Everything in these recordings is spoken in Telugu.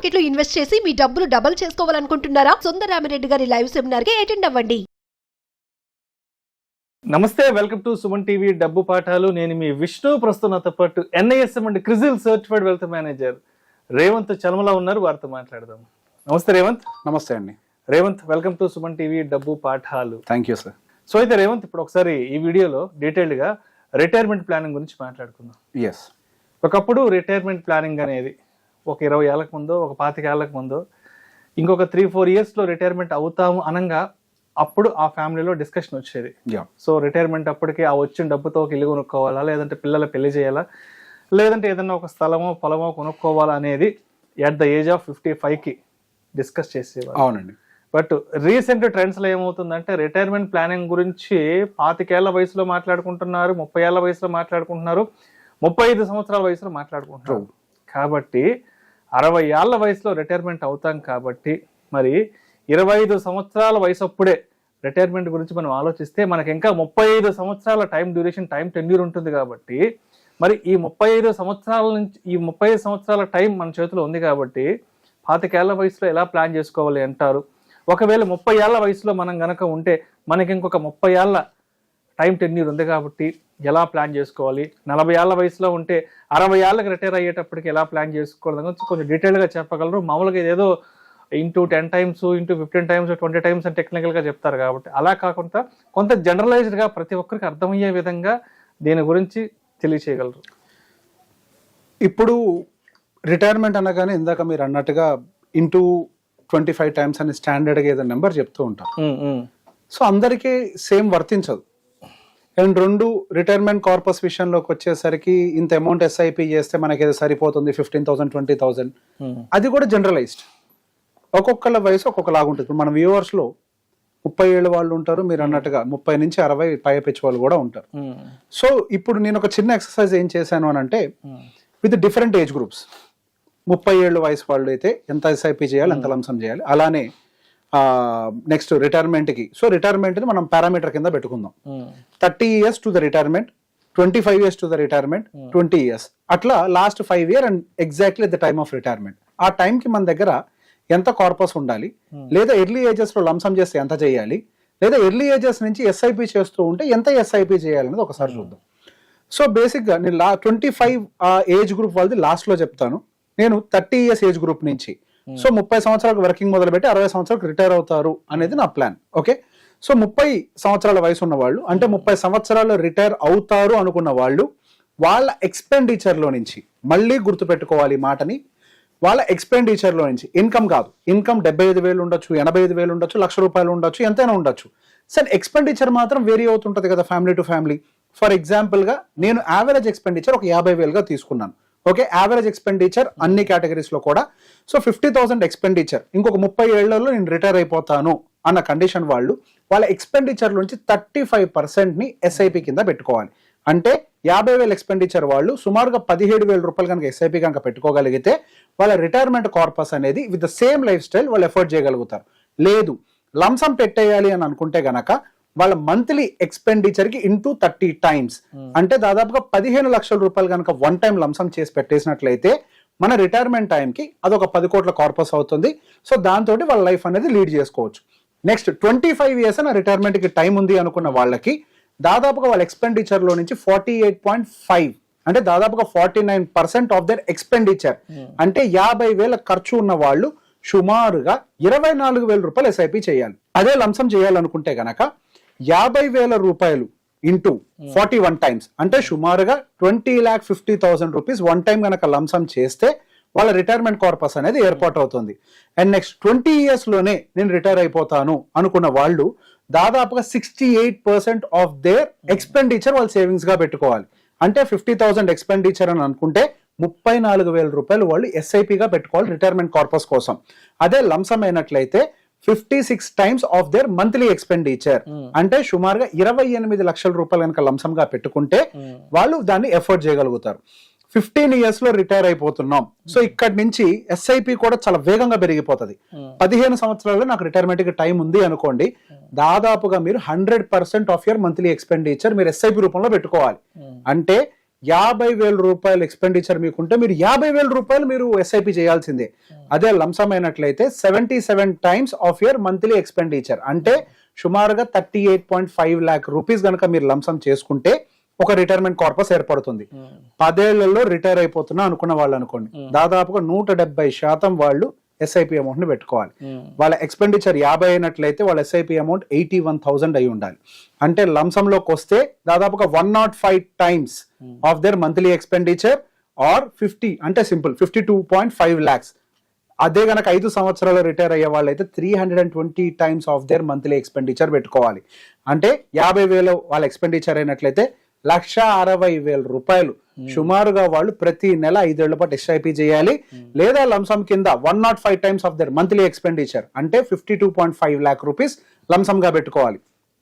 మార్కెట్ లో ఇన్వెస్ట్ చేసి మీ డబ్బులు డబుల్ చేసుకోవాలనుకుంటున్నారా? సుందరరామిరెడ్డి గారి లైవ్ సెమినార్ కి అటెండ్ అవ్వండి. నమస్తే, వెల్కమ్ టు సుమన్ టీవీ డబ్బు పాఠాలు. నేను మీ విష్ణు. ప్రస్తుతం నాతో పాటు NISM and CRISIL certified wealth manager Revanth Chalamala ఉన్నారు. వారితో మాట్లాడదాం. నమస్తే రేవంత్. నమస్తే అండి. Revanth, welcome to Suman TV డబ్బు పాఠాలు. Thank you sir. సో అయితే రేవంత్, ఇప్పుడు ఒకసారి ఈ వీడియోలో డీటెయిల్డ్ గా రిటైర్మెంట్ ప్లానింగ్ గురించి మాట్లాడుకుందాం. ఎస్. ఒకప్పుడు రిటైర్మెంట్ ప్లానింగ్ అనేది ఒక 20 ఏళ్ళకు ముందో, ఒక 25 ఏళ్ళకు ముందో, ఇంకొక 3-4 ఇయర్స్లో రిటైర్మెంట్ అవుతాము అనగా అప్పుడు ఆ ఫ్యామిలీలో డిస్కషన్ వచ్చేది. సో రిటైర్మెంట్ అప్పటికి ఆ వచ్చిన డబ్బుతో ఒక ఇల్లు కొనుక్కోవాలా, లేదంటే పిల్లల పెళ్లి చేయాలా, లేదంటే ఏదన్నా ఒక స్థలమో పొలమో కొనుక్కోవాలా అనేది ఎట్ ద ఏజ్ ఆఫ్ 55కి డిస్కస్ చేసేవారు. అవునండి. బట్ రీసెంట్ ట్రెండ్స్లో ఏమవుతుందంటే రిటైర్మెంట్ ప్లానింగ్ గురించి 25 ఏళ్ల వయసులో మాట్లాడుకుంటున్నారు, 30 ఏళ్ల వయసులో మాట్లాడుకుంటున్నారు, 35 సంవత్సరాల వయసులో మాట్లాడుకుంటున్నారు. కాబట్టి 60 ఏళ్ల వయసులో రిటైర్మెంట్ అవుతాం కాబట్టి మరి 25 సంవత్సరాల వయసు అప్పుడే రిటైర్మెంట్ గురించి మనం ఆలోచిస్తే మనకి ఇంకా 35 సంవత్సరాల టైం డ్యూరేషన్, టైం టెన్యూర్ ఉంటుంది. కాబట్టి మరి ఈ 35 సంవత్సరాల నుంచి ఈ 35 సంవత్సరాల టైం మన చేతిలో ఉంది. కాబట్టి 25 ఏళ్ల వయసులో ఎలా ప్లాన్ చేసుకోవాలి అంటారు? ఒకవేళ 30 ఏళ్ల వయసులో మనం గనక ఉంటే మనకి ఇంకొక 30 ఏళ్ల టైం టెన్యూర్ ఉంది కాబట్టి ఎలా ప్లాన్ చేసుకోవాలి? 40 ఏళ్ల వయసులో ఉంటే 60 ఏళ్ళకి రిటైర్ అయ్యేటప్పటికి ఎలా ప్లాన్ చేసుకోవాలి గురించి కొంచెం డీటెయిల్గా చెప్పగలరు? మామూలుగా ఇదేదో into 10 times, into 15 times, 20 times అని టెక్నికల్గా చెప్తారు. కాబట్టి అలా కాకుండా కొంత జనరలైజ్డ్గా ప్రతి ఒక్కరికి అర్థమయ్యే విధంగా దీని గురించి తెలియచేయగలరు. ఇప్పుడు రిటైర్మెంట్ అనగానే ఇందాక మీరు అన్నట్టుగా ఇంటూ 25 టైమ్స్ అని స్టాండర్డ్గా ఏదైనా నెంబర్ చెప్తూ ఉంటారు. సో అందరికీ సేమ్ వర్తించదు. అండ్ రెండు, రిటైర్మెంట్ కార్పస్ విషయంలోకి వచ్చేసరికి ఇంత అమౌంట్ SIP చేస్తే మనకి ఏదో సరిపోతుంది 15,000, 20,000, అది కూడా జనరలైజ్డ్. ఒక్కొక్కళ్ళ వయసు ఒక్కొక్కలాగా ఉంటుంది. ఇప్పుడు మన వ్యూవర్స్లో 30 ఏళ్ళ వాళ్ళు ఉంటారు, మీరు అన్నట్టుగా 30 నుంచి 60 పైపెచ్చి వాళ్ళు కూడా ఉంటారు. సో ఇప్పుడు నేను ఒక చిన్న ఎక్సర్సైజ్ ఏం చేశాను అని అంటే, విత్ డిఫరెంట్ ఏజ్ గ్రూప్స్, 30 ఏళ్ళ వయసు వాళ్ళు అయితే ఎంత SIP చేయాలి, ఎంత లంసం చేయాలి, అలానే నెక్స్ట్ రిటైర్మెంట్కి. సో రిటైర్మెంట్ని మనం పారామీటర్ కింద పెట్టుకుందాం. 30 years to the retirement, 25 years to the retirement, 20 years, అట్లా last 5 years and exactly the time of retirement. ఆ టైంకి మన దగ్గర ఎంత కార్పస్ ఉండాలి, లేదా ఎర్లీ ఏజెస్లో లంసం చేస్తే ఎంత చేయాలి, లేదా ఎర్లీ ఏజెస్ నుంచి SIP చేస్తూ ఉంటే ఎంత SIP చేయాలనేది ఒకసారి చూద్దాం. సో బేసిక్గా నేను 25 ఏజ్ గ్రూప్ వాళ్ళది లాస్ట్లో చెప్తాను. నేను 30 years ఏజ్ గ్రూప్ నుంచి, సో 30 సంవత్సరాలకు వర్కింగ్ మొదలుపెట్టి 60 సంవత్సరాలకు రిటైర్ అవుతారు అనేది నా ప్లాన్. ఓకే. సో 30 సంవత్సరాల వయసు ఉన్న వాళ్ళు, అంటే 30 సంవత్సరాలు రిటైర్ అవుతారు అనుకున్న వాళ్ళు, వాళ్ళ ఎక్స్పెండిచర్లో నుంచి, మళ్ళీ గుర్తుపెట్టుకోవాలి ఈ మాటని, వాళ్ళ ఎక్స్పెండిచర్లో నుంచి, ఇన్కమ్ కాదు, ఇన్కమ్ 75,000 ఉండొచ్చు, 85,000 ఉండొచ్చు, ₹1,00,000 ఉండొచ్చు, ఎంతైనా ఉండొచ్చు. సరే, ఎక్స్పెండిచర్ మాత్రం వేరీ అవుతుంటుంది కదా ఫ్యామిలీ టు ఫ్యామిలీ. ఫర్ ఎగ్జాంపుల్గా నేను యావరేజ్ ఎక్స్పెండిచర్ ఒక 50,000గా తీసుకున్నాను. ఓకే, యావరేజ్ ఎక్స్పెండిచర్ అన్ని కేటగిరీస్లో కూడా. సో 50,000 ఎక్స్పెండిచర్, ఇంకొక 30 ఏళ్లలో నేను రిటైర్ అయిపోతాను అన్న కండిషన్ వాళ్ళు, వాళ్ళ ఎక్స్పెండిచర్ నుంచి 35%ని SIP కింద పెట్టుకోవాలి. అంటే 50,000 ఎక్స్పెండిచర్ వాళ్ళు సుమారుగా ₹17,000 కనుక SIP కనుక పెట్టుకోగలిగితే వాళ్ళ రిటైర్మెంట్ కార్పస్ అనేది with the same life style వాళ్ళు ఎఫోర్డ్ చేయగలుగుతారు. లేదు, లంసం పెట్టేయాలి అని అనుకుంటే గనక వాళ్ళ మంత్లీ ఎక్స్పెండిచర్కి ఇంటూ 30 టైమ్స్, అంటే దాదాపుగా ₹15 లక్షల కనుక వన్ టైం లంసం చేసి పెట్టేసినట్లయితే మన రిటైర్మెంట్ టైంకి అదొక 10 కోట్ల కార్పస్ అవుతుంది. సో దాంతో వాళ్ళ లైఫ్ అనేది లీడ్ చేసుకోవచ్చు. నెక్స్ట్ 25 years నా రిటైర్మెంట్కి టైం ఉంది అనుకున్న వాళ్ళకి దాదాపుగా వాళ్ళ ఎక్స్పెండిచర్లో నుంచి 48.5, అంటే దాదాపుగా 49% ఆఫ్ దర్ ఎక్స్పెండిచర్, అంటే 50,000 ఖర్చు ఉన్న వాళ్ళు సుమారుగా ₹24,000 SIP చేయాలి. అదే లంసం చేయాలనుకుంటే గనక ₹50,000 ఇంటూ 41 టైమ్స్, అంటే సుమారుగా ₹20,50,000 వన్ టైం కనుక లంసం చేస్తే వాళ్ళ రిటైర్మెంట్ కార్పస్ అనేది ఏర్పాటు అవుతుంది. అండ్ నెక్స్ట్ 20 yearsలోనే నేను రిటైర్ అయిపోతాను అనుకున్న వాళ్ళు దాదాపుగా 68% ఆఫ్ దేర్ ఎక్స్పెండిచర్ వాళ్ళు సేవింగ్స్ గా పెట్టుకోవాలి. అంటే 50,000 ఎక్స్పెండిచర్ అని అనుకుంటే ₹34,000 వాళ్ళు SIP గా పెట్టుకోవాలి రిటైర్మెంట్ కార్పస్ కోసం. అదే లంసం అయినట్లయితే 56 times of their monthly expenditure, అంటే సుమారుగా ₹28 లక్షల కనుక లంసంగా పెట్టుకుంటే వాళ్ళు దాన్ని ఎఫోర్డ్ చేయగలుగుతారు. 15 yearsలో రిటైర్ అయిపోతున్నాం. సో ఇక్కడి నుంచి SIP కూడా చాలా వేగంగా పెరిగిపోతుంది. 15 సంవత్సరాల్లో నాకు రిటైర్మెంట్కి టైం ఉంది అనుకోండి, దాదాపుగా మీరు 100% ఆఫ్ యువర్ మంత్లీ ఎక్స్పెండిచర్ మీరు SIP రూపంలో పెట్టుకోవాలి. అంటే 50,000 రూపాయలు ఎక్స్పెండిచర్ మీకుంటే మీరు 50,000 రూపాయలు మీరు ఎస్ఐపి చేయాల్సిందే. అదే లంసమ్ అయినట్లయితే 77 times of your monthly expenditure, అంటే సుమారుగా 38.5 lakh రూపీస్ కనుక మీరు లంసమ్ చేసుకుంటే ఒక రిటైర్మెంట్ కార్పస్ ఏర్పడుతుంది. 10 ఏళ్లలో రిటైర్ అయిపోతున్నా అనుకున్న వాళ్ళు అనుకోండి, దాదాపుగా 170% వాళ్ళు ఎస్ఐపి అమౌంట్ ని పెట్టుకోవాలి. వాళ్ళ ఎక్స్పెండిచర్ 50 అయినట్లయితే వాళ్ళ ఎస్ఐపి అమౌంట్ 81,000 అయి ఉండాలి. అంటే లంసమ్ లోకి వస్తే దాదాపుగా 105 times of their monthly expenditure or 50, అంటే సింపుల్ 52.5 lakhs. అదే గనక 5 సంవత్సరాలు రిటైర్ అయ్యే వాళ్ళైతే 320 times of their monthly expenditure పెట్టుకోవాలి. అంటే 50,000 వాళ్ళ ఎక్స్పెండిచర్ అయినట్లయితే 1,60,000 రూపాయలు సుమారుగా వాళ్ళు ప్రతి నెల 5 ఏళ్ల పాటు ఎస్ఐపి చేయాలి. లేదా లంసమ్ కింద 105 times of their monthly expenditure అంటే 52.5 lakh రూపీస్ లంసమ్ గా పెట్టుకోవాలి.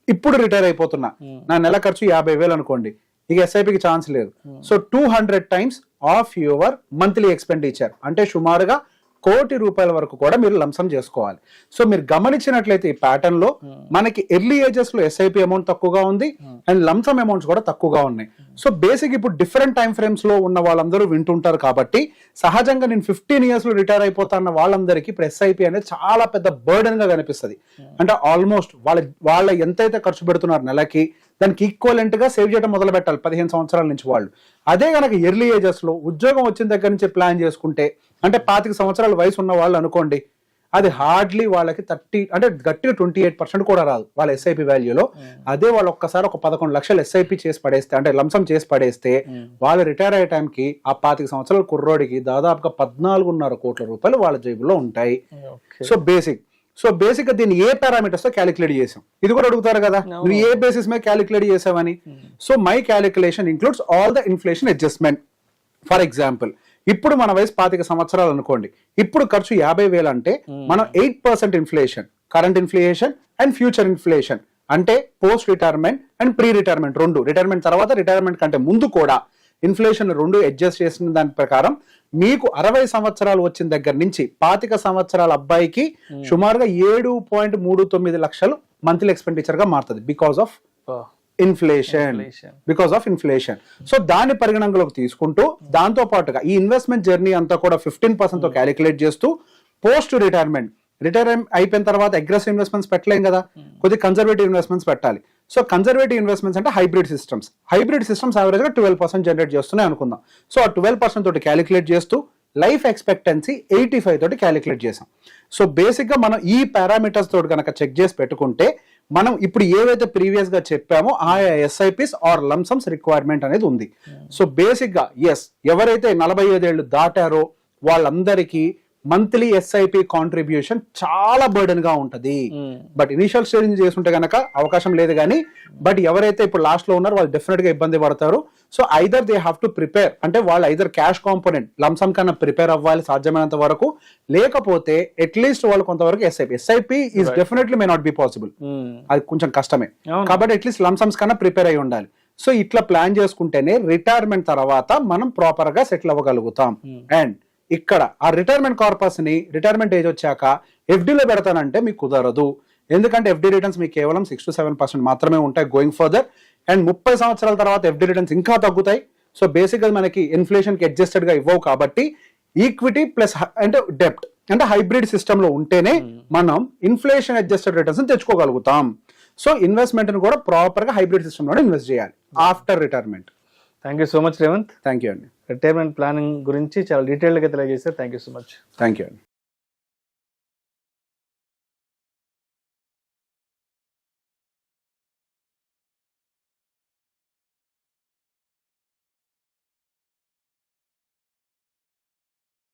ఇప్పుడు రిటైర్ అయిపోతున్నా, నా నెల ఖర్చు 50,000 అనుకోండి, ఇక ఎస్ఐపికి ఛాన్స్ లేదు. So 200 times of your monthly expenditure అంటే సుమారుగా 1 కోటి రూపాయల వరకు కూడా మీరు లంసమ్ చేసుకోవాలి. సో మీరు గమనించినట్లయితే ఈ ప్యాటర్న్ లో మనకి ఎర్లీ ఏజెస్ లో ఎస్ఐపి అమౌంట్ తక్కువగా ఉంది అండ్ లంసమ్ అమౌంట్స్ కూడా తక్కువగా ఉన్నాయి. సో బేసిక్ ఇప్పుడు డిఫరెంట్ టైం ఫ్రేమ్స్ లో ఉన్న వాళ్ళందరూ వింటుంటారు కాబట్టి సహజంగా నేను 15 years లో రిటైర్ అయిపోతాన్న వాళ్ళందరికీ ఇప్పుడు ఎస్ఐపి అనేది చాలా పెద్ద బర్డెన్ గా కనిపిస్తుంది. అంటే ఆల్మోస్ట్ వాళ్ళ ఎంతైతే ఖర్చు పెడుతున్నారు నెలకి దానికి ఈక్వలెంట్ గా సేవ్ చేయడం మొదలు పెట్టాలి 15 సంవత్సరాల నుంచి వాళ్ళు. అదే కనుక ఎర్లీ ఏజెస్ లో ఉద్యోగం వచ్చిన దగ్గర నుంచి ప్లాన్ చేసుకుంటే, అంటే 25 సంవత్సరాల వయసు ఉన్న వాళ్ళు అనుకోండి, అది హార్డ్లీ వాళ్ళకి 30 అంటే గట్టిగా 28% కూడా రాదు వాళ్ళ ఎస్ఐపి వాల్యూలో. అదే వాళ్ళు ఒక్కసారి ఒక 11 లక్షలు ఎస్ఐపి చేసి పడేస్తే, అంటే లంసమ్ చేసి పడేస్తే, వాళ్ళు రిటైర్ అయ్యే టైంకి ఆ 25 సంవత్సరాల కుర్రోడికి దాదాపుగా 14.5 కోట్ల రూపాయలు వాళ్ళ జేబులో ఉంటాయి. సో బేసిక్ గా దీన్ని ఏ పారామీటర్స్ తో క్యాలిక్యులేట్ చేసాం, ఇది కూడా అడుగుతారు కదా, నువ్వు ఏ బేసిస్ మీద క్యాలిక్యులేట్ చేసావని. So my calculation includes all the inflation adjustment. For example, ఇప్పుడు మన వయసు 25 సంవత్సరాలు అనుకోండి, ఇప్పుడు ఖర్చు 50,000 అంటే మనం 8% inflation, current inflation and future inflation, అంటే post retirement and pre retirement రెండు, రిటైర్మెంట్ తర్వాత రిటైర్మెంట్ కంటే ముందు కూడా ఇన్ఫ్లేషన్ రెండు అడ్జస్ట్ చేసిన దాని ప్రకారం మీకు 60 సంవత్సరాలు వచ్చిన దగ్గర నుంచి 25 సంవత్సరాల అబ్బాయికి సుమారుగా 7.39 లక్షలు మంత్లీ ఎక్స్పెండిచర్ గా మారుతుంది బికాస్ ఆఫ్ ఇన్ఫ్లేషన్. సో దాన్ని పరిగణనలోకి తీసుకుంటూ దాంతో పాటుగా ఈ ఇన్వెస్ట్మెంట్ జర్నీ అంతా కూడా 15% తో క్యాలిక్యులేట్ చేస్తూ పోస్ట్ రిటైర్ అయిపోయిన తర్వాత అగ్రెసివ్ ఇన్వెస్ట్మెంట్స్ పెట్టలేం కదా, కొద్దిగా కన్జర్వేటివ్ ఇన్వెస్ట్మెంట్స్ పెట్టాలి. సో కన్జర్వేటివ్ ఇన్వెస్ట్మెంట్స్ అంటే హైబ్రిడ్ సిస్టమ్స్ యావరేజ్ గా 12% జనరేట్ చేస్తున్నాయి అనుకుందాం. సో ఆ 12% తోటి క్యాలిక్యులేట్ చేస్తూ లైఫ్ ఎక్స్పెక్టెన్సీ 85 తోటి క్యాలిక్యులేట్ చేసాం. సో బేసిక్ గా మనం ఈ పారామీటర్స్ తోటి కనుక చెక్ చేసి పెట్టుకుంటే మనం ఇప్పుడు ఏవైతే ప్రీవియస్ గా చెప్పామో ఆయా ఎస్ఐపిస్ ఆర్ లంసమ్స్ రిక్వైర్మెంట్ అనేది ఉంది. సో బేసిక్ గా ఎవరైతే 45 ఏళ్ళు దాటారో వాళ్ళందరికీ మంత్లీ ఎస్ఐపి కాంట్రిబ్యూషన్ చాలా బర్డెన్ గా ఉంటది. బట్ ఇనిషియల్ స్టేజ్ చేసుకుంటే గనక అవకాశం లేదు కానీ, బట్ ఎవరైతే ఇప్పుడు లాస్ట్ లో ఉన్నారో వాళ్ళు డెఫినెట్ గా ఇబ్బంది పడతారు. So either they have to prepare, అంటే వాళ్ళు ఐదర్ క్యాష్ కాంపోనెంట్ లంసమ్ కన్నా ప్రిపేర్ అవ్వాలి సాధ్యమైనంత వరకు, లేకపోతే అట్లీస్ట్ వాళ్ళు కొంతవరకు SIP is definitely may not be possible, అది కొంచెం కష్టమే. కాబట్టి అట్లీస్ట్ లంసమ్స్ కన్నా ప్రిపేర్ అయి ఉండాలి. సో ఇట్లా ప్లాన్ చేసుకుంటేనే రిటైర్మెంట్ తర్వాత మనం ప్రాపర్ గా సెటిల్ అవ్వగలుగుతాం. అండ్ ఇక్కడ ఆ రిటైర్మెంట్ కార్పస్ ని రిటైర్మెంట్ ఏజ్ వచ్చాక ఎఫ్డీలో పెడతానంటే మీకు కుదరదు. ఎందుకంటే ఎఫ్డీ రిటర్న్స్ మీకు కేవలం 6 to 7% మాత్రమే ఉంటాయి గోయింగ్ ఫర్దర్. అండ్ 30 సంవత్సరాల తర్వాత ఎఫ్డీ రిటర్న్స్ ఇంకా తగ్గుతాయి. సో బేసిక్ గా మనకి ఇన్ఫ్లేషన్ కి అడ్జస్టెడ్ గా ఇవ్వవు కాబట్టి ఈక్విటీ ప్లస్ అంటే డెప్ట్ అంటే హైబ్రిడ్ సిస్టమ్ లో ఉంటేనే మనం ఇన్ఫ్లేషన్ అడ్జస్టెడ్ రిటర్న్స్ తెచ్చుకోగలుగుతాం. సో ఇన్వెస్ట్మెంట్ ని కూడా ప్రాపర్ గా హైబ్రిడ్ సిస్టమ్ లో ఇన్వెస్ట్ చేయాలి after retirement. Thank you so much Revanth. Thank you అండి. రిటైర్మెంట్ ప్లానింగ్ గురించి చాలా డీటెయిల్గా తెలియజేశారు. Thank you so much. Thank you అండి.